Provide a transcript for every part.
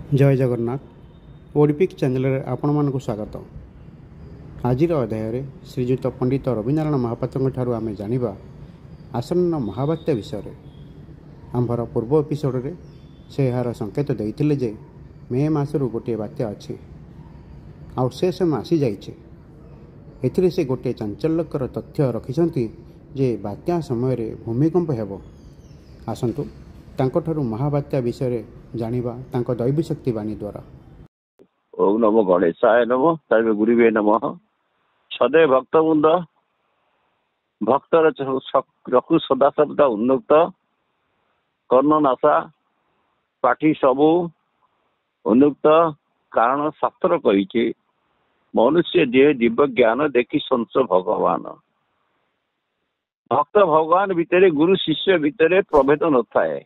जय जगन्नाथ ओडिपिक चैनल आपण मानक स्वागत। आज अध्याय श्रीजुत पंडित रविनारायण महापात्र ठारू आमे जानिबा आसन्न महाबात्या विषय। आंभर पूर्व एपिसोड रे से यार संकेत देइथिले जे मे मासरू गोटे बात्या अछि आउ से आसी जाइछे। एथिरे से गोटे चांचल्यकर तथ्य रखिछंती जे बात्या समय रे भूमिकंप हेबो। आसंतु तांको महाबात्या विषय जानिबा तांको दैवी शक्ति वाणी द्वारा। ओम नमो गणेशाय नमो सर्व गुरुवे नमः। सदैव भक्तवृंद भक्तर रखु सदा सर्वदा उन्मुक्त कर्ण नाशा पाठी सबू उन्मुक्त। कारण शास्त्र कही मनुष्य देह दिव्य ज्ञान देखी संस भगवान। भक्त भगवान भितर गुरु शिष्य भितर प्रभेद न थाए।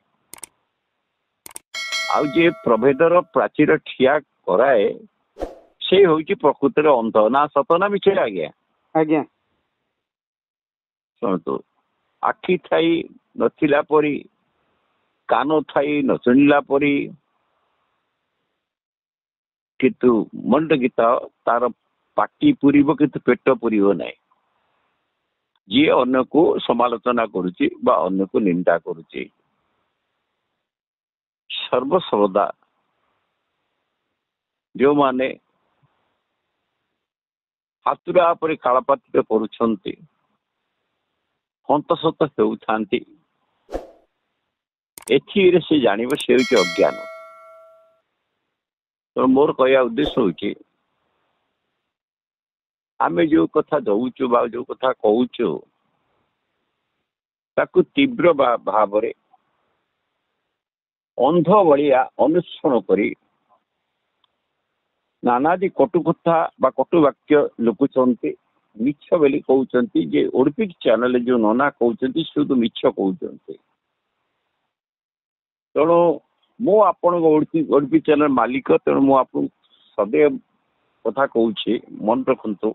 आउ जे प्रभेदर प्राचीर ठिया कराए से होची प्रकृतिर अंत ना सत ना मिछ। आज्ञा आज्ञा शुणु आखि थाई नथिला परी कान थाई न शुणिला परी किंतु मंड गीता तार पाटी पुरीब किंतु पेट पुरीब नहीं। जी अन्य को समालोचना करुची बा अन्य को निंदा करुची सर्वसर्वदा जो माने हातुरा पर कालपात्र करुछंती हंतसत होउछांती एथिरे से जानिबो से होची अज्ञान। तो मोर कहया उद्देश्य होची आमे जो कथा दउचु बा जो कथा कहूचु ताकु तीव्र भाव रे अंध भलिया अनुसरण करी नानादि कटु कथा बा कटु वाक्य लुकुचंती मिछ बोली कहउचंती जे ओडिपिक चैनल जो नना कहउचंती शुद्ध मिछ कहउचंती। तेणु मु आपण ओडिपिक चैनल मालिक तेणु मु आपन सदैव कथा कहउछि मन रखंतु।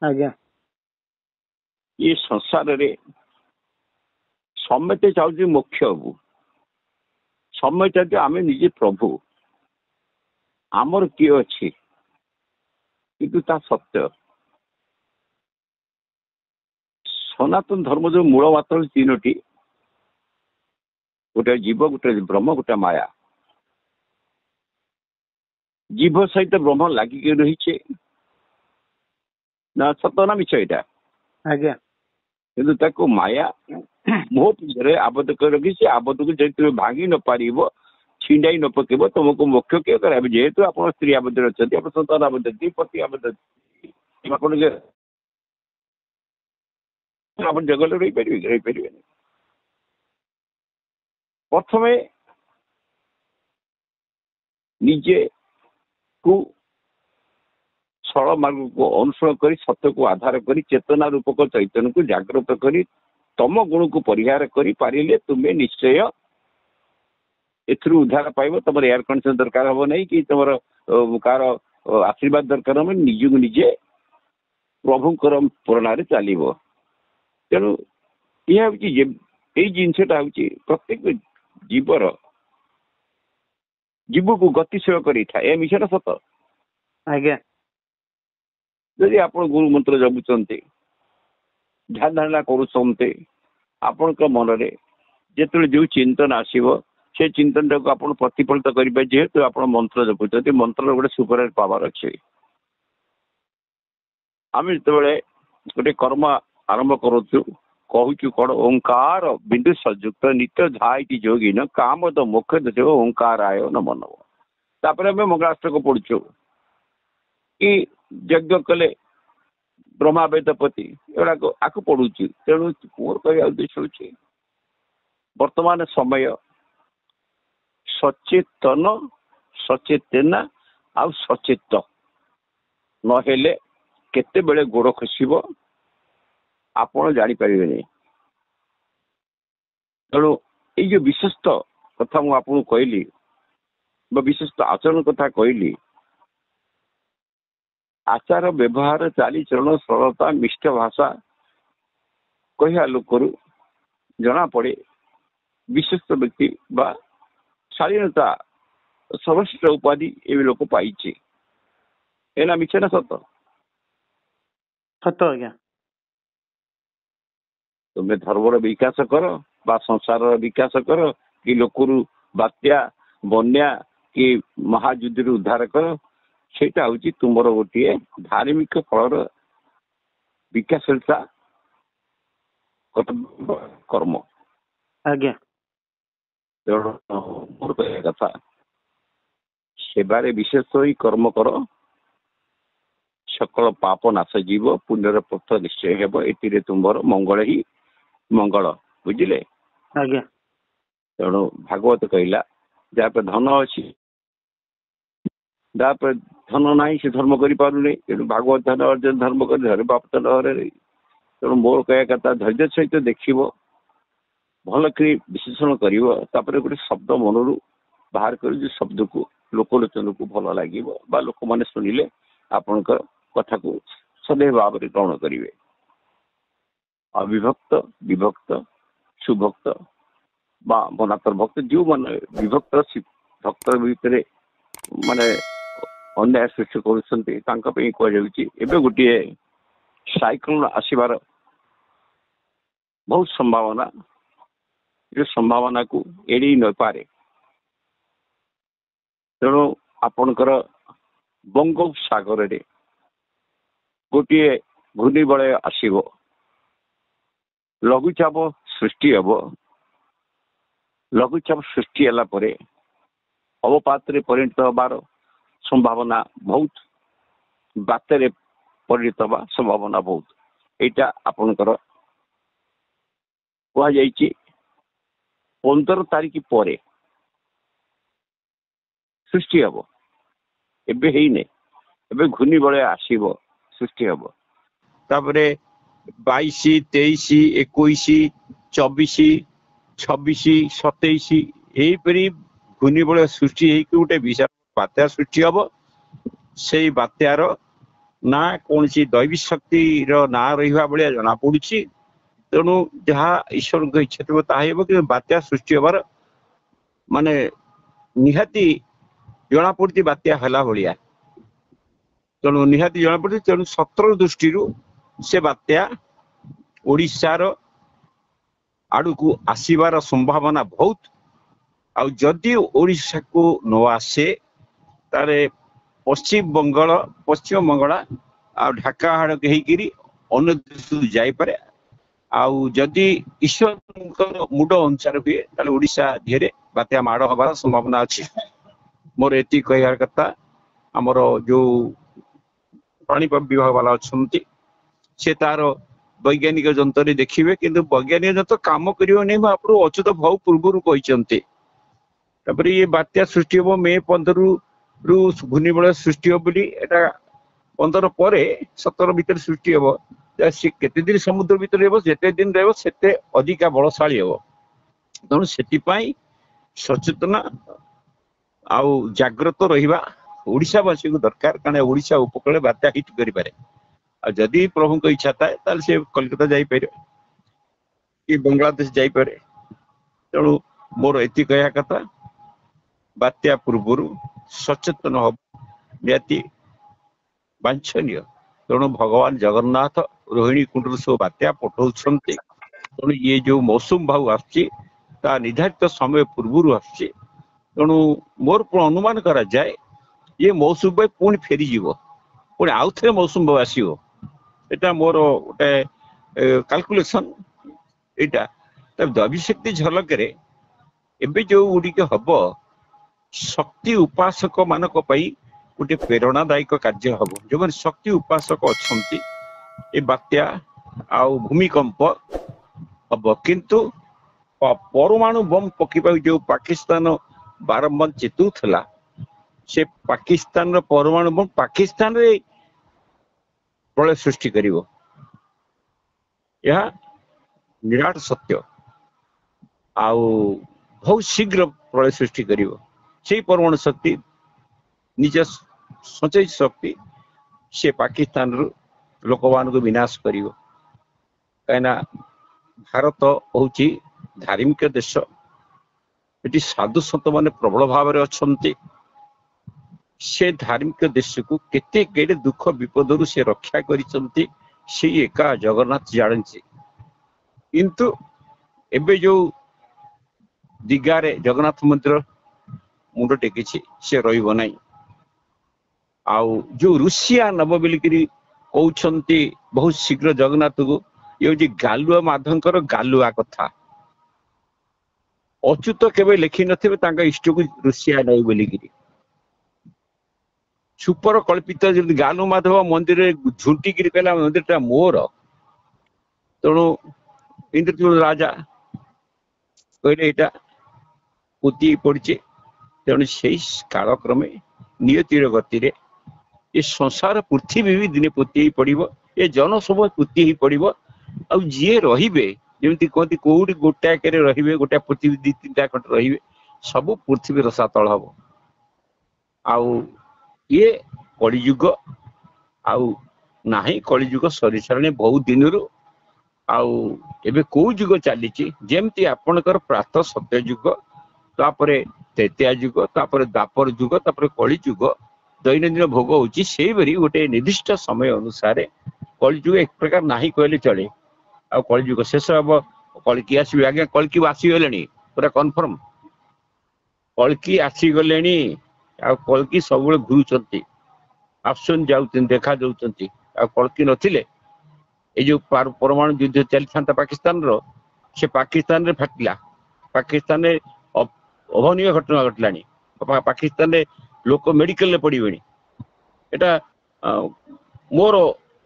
आज्ञा ये संसार रे समते चाहूँ मोक्ष हबु समय चाहते आमे निजे प्रभु आमर किए अच्छी किंतु ता सत्य सनातन धर्म जो मूल मात्र तीनोटी गोटे जीव गोटे ब्रह्म गोटे माया। जीव सहित ब्रह्म लागिक रही ना सत ना मिछ एटा। आज्ञा किंतु ताको माया मोह पिछरे आबद्ध कर रखी से आबद्ध को जब भांगी न पार छिंडाई न पकेब तुमको मोक्ष किए कर जेहेतु आप स्त्री आबद्ध अच्छा आप संतान आबद्ध पति आबद्ध आप जगत रही पारे। प्रथम निजे को सरल मार्ग को अनुसरण कर सत्य को आधार कर चेतना रूपक चैतन्य को जागृत कर तम गुण को परिहार कर पारे तुम्हें निश्चय एथरू उद्धार पाइब। तुम एयर कंडीशन दरकार हम नहीं कि तुम कार आशीर्वाद दरकार हम निज को निजे प्रभुंर प्रेरणा चलो। तेणु यह जिनसा हूँ प्रत्येक जीवर जीव को गतिशील कर मिशन सत। आज्ञा यदि आप गुरु मंत्र जपुंट ध्यान धारणा करुँचे आपण मन में जिते जो चिंतन आसो से चिंतन टाक आप प्रतिफलित करेंगे जेहेतु आप मंत्र जपुंट मंत्र गोटे सुपर पावर अच्छे। आम जो गोटे कर्म आरंभ करूँ कहूँ कौन ओंकार बिंदु संयुक्त नित्य धाई जोगी न काम तो मुख्य दे ओंकार आय न मनव। तापर आम मंगलाष्टक पढ़ुचु कि यज्ञ कले ब्रह्मा वेदपति एगुड़ाक आक पढ़ुची। तेणु मोर कह उद्देश्य हूँ वर्तमान समय सचेतन सचेतना आ सचेत नहेले केते बेले गोड़ खसब आपण जापर। तेणु ये विशिष्ट कथा मुझे कहली विशिष्ट आचरण कथा कहली आचार व्यवहार चालीचरण सरलता मिष्ट भाषा कह लोक जना पड़े विशिष्ट व्यक्ति बा शालीनता सर्वश्रेष्ठ उपाधि ये लोक पाइचे एना मिछे ना सत सत आज्ञा तुम्हें धर्मर विकास कर बा संसार विकास कर कि लोकरु बात्या बन्या कि महायुद्ध उद्धार कर सेटा हूँ तुमर गोटे धार्मिक फलर विकासशीलता कर्म आज्ञा मोर कहया कथा सेवारे विशेष ही कर्म कर सकल पाप नाश जीव पुण्यर पथ निश्चय हेब एतिरे तुमर मंगल ही मंगल बुझिले आज्ञा तेणु भागवत कहला जहाँ पे धन अच्छी जहाँ पे धन ना से धर्म कर भागवत धन अर्जुन धर्म कर बाप तो डरे तेणु मोर कह कथा धैर्य सहित देख भल कि विश्लेषण कर गोटे शब्द मन बाहर कर शब्द को लोकलोचन को भल लगे लोक मैंने शुणिले आपण कथा को सदैव भाव में ग्रहण करेंगे अविभक्त विभक्त सुभक्त बनातर भक्त जो माने विभक्त भक्त भितर माने अन्याय सृष्टि कर गोटे साइक्लोन आसबार बहुत संभावना ये संभावना को एड़ी न पारे तेणु आपणकर बंगोपसागर रे गोटे घूर्णिबलय आसब लघुचाप सृष्टि हम लघुचाप सृष्टि है अवपात परिणत हबार संभावना बहुत बात्यारे परिणत हवा संभावना बहुत यहाँ आपणकर कहुई 15 तारीख पर सृष्टि हम एबे हेने एबे घूर्णिबलय आसब सृष्टि हम तापरे 22, 23, 21, 24, 26, 27 यहीपरि घूर्णिबलय सृष्टि गोटे विशाल बात्या सृष्टि हम से बात्यार ना कौन सी दैवी शक्ति ना रहा भाया जना पड़ी तेणु जहाँ ईश्वर इच्छा थी ताब कि बात्या सृष्टि हबार माने निहाती जना पड़ी बात्या है भाया तेणु निहाती जना पड़ी तेणु सतर दृष्टि से बात्या ओडिशार आड़ को आसबार संभावना बहुत आउ जदि ओडिशा को न आसे तारे पश्चिम बंगला आ ढाका हाड़ होकर अन्य देश जापे आउ जदि ईश्वर मुड अनुसार हुए ताले ओडिशा धीरे बात्या माड़ हबार संभावना अच्छी मोर एति कहर कथा आमर जो पाणीपाग विभाग वाला अच्छा से तार वैज्ञानिक जंत्र देखिए किंतु वैज्ञानिक जंत्र काम कर अच्युत भाव पूर्व कहते ये बात्या सृष्टि हम मे 15 रु घूर्णिबलय सृष्टि हम 15 पर 17 भितर सृष्टि हम सी केते दिन समुद्र भितर जिते दिन रते अधिका बलशाली हम तेणु से सचेतन आउ जाग्रत रहा ओडिशावासी को दरकार कारण ओडिशा उपकूल बात्या हिट करें जदि प्रभु को इच्छा थाए ताल से कलकत्ता जापर कि बांग्लादेश जापर तेणु मोर एति कहया कथा बात्या पूर्वर सचेतन हम निहाती वांछनीय तेणु भगवान जगन्नाथ रोहिणी कुंड सब बात्या पठाऊं तेणु ये जो मौसम भाव आ निर्धारित समय पूर्व आणु मोर अनुमान करा जाए ये मौसम भाई पुणी फेरीज पुणी आउ थे मौसम भाव आसो यहाँ मोर गोटे काल्कुलेसन यहाँ दैवीशक्ति झलक एवं जो गुड़िक हम शक्ति उपासक मानक गोटे प्रेरणादायक कार्य हम जो मैंने शक्ति उपासक अच्छा ये बात्या आउ भूमिकंप हम किंतु परमाणु बम पकड़ा जो पाकिस्तान बारंबार चेतुला से पाकिस्तान परमाणु बम पाकिस्तान रे प्रलय सृष्टि कर निराट सत्य आउ बहुत शीघ्र प्रलय सृष्टि कर परमाणु शक्ति निज संचय शक्ति से पाकिस्तान रु लोक मान को विनाश कर कहीं भारत हूँ धार्मिक देश ये साधु सत मान प्रबल भाव अच्छा से धार्मिक देश को केते केड़े दुख विपद से रक्षा करिसंती से एका जगन्नाथ जानछि किंतु एबे जो दिगारे जगन्नाथ मंदिर मुंड टेकी से रहिबो नाही आउ जो रुषिया नब बोलिकी कहते बहुत शीघ्र जगन्नाथ को ये हूँ गालुआ माधवकर गालुआ कथा अच्युत केवे लिखि नथिबे इष्ट को रुषिया नई बोलिकी सुपर कल्पित गालु माधव मंदिर झुंटिकी कहला मंदिर टा मोर तेणु इंद्रचूड़ राजा कहले यहाँ पोती पड़ी तेणु से कालक्रमे नियतिर गति ये संसार पृथ्वी भी दिने पोती पड़ो ये जनसमूह पोती पड़ो आ जी रे जमी कहती कौटी गोटाक रे गोटा पृथ्वी दी तीन खंड रे सब पृथ्वी रसातल हम आउ ये कलिजुग आउ नाही कलिजुग सरी सारे बहुत दिन रु आउ एबे को जुग चली जमती आपणकर प्रातः सत्य जुग तापरे तृतीया जुग तापरे द्वापर जुग तापरे कलिजुग दैनंदिन भोग होची से भरी गोटे निर्दिष्ट समय अनुसार कलिजुग एक प्रकार नाही कहले चले आ कलिजुग शेष हम कल्कि आसबे आज्ञा कल्कि आसीगले पूरा कन्फर्म कल्कि आसीगले आ कल्कि सब घुरुचंती आसन जाउछन देखा जाउछंती आ कल्कि नथिले ए जो परमाणु युद्ध चली था पाकिस्तान रो से पाकिस्तान रे फाटिला पाकिस्तान रे अभावनीय घटना घटलानी पाकिस्तान रे लोक मेडिकल रे पड़िबेनी एटा मोर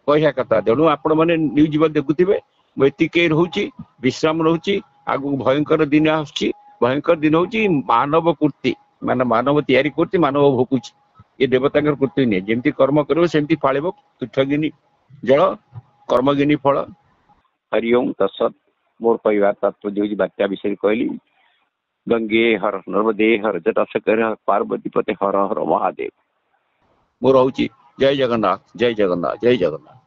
कहया कथा तेणु आपण माने न्यूज देखुथिबे एतिके रहउची विश्राम रहउची आगु भयंकर दिन आछी भयंकर दिन होची मानव कृति माने मानव तैयारी करती मानव भोकुची ये देवतांकर कृति नहीं जेमती कर्म करिवो सेमती फाळिबो तुठगिनी जल कर्मगिनी फल हरिओम तत्सत मोर परिवार तत्व जो बात्या विषय कहली गंगे हर नर्मदे हर जटाशकर पार्वती पते हर हर महादेव मोर हूँ जय जगन्नाथ जय जगन्नाथ जय जगन्नाथ।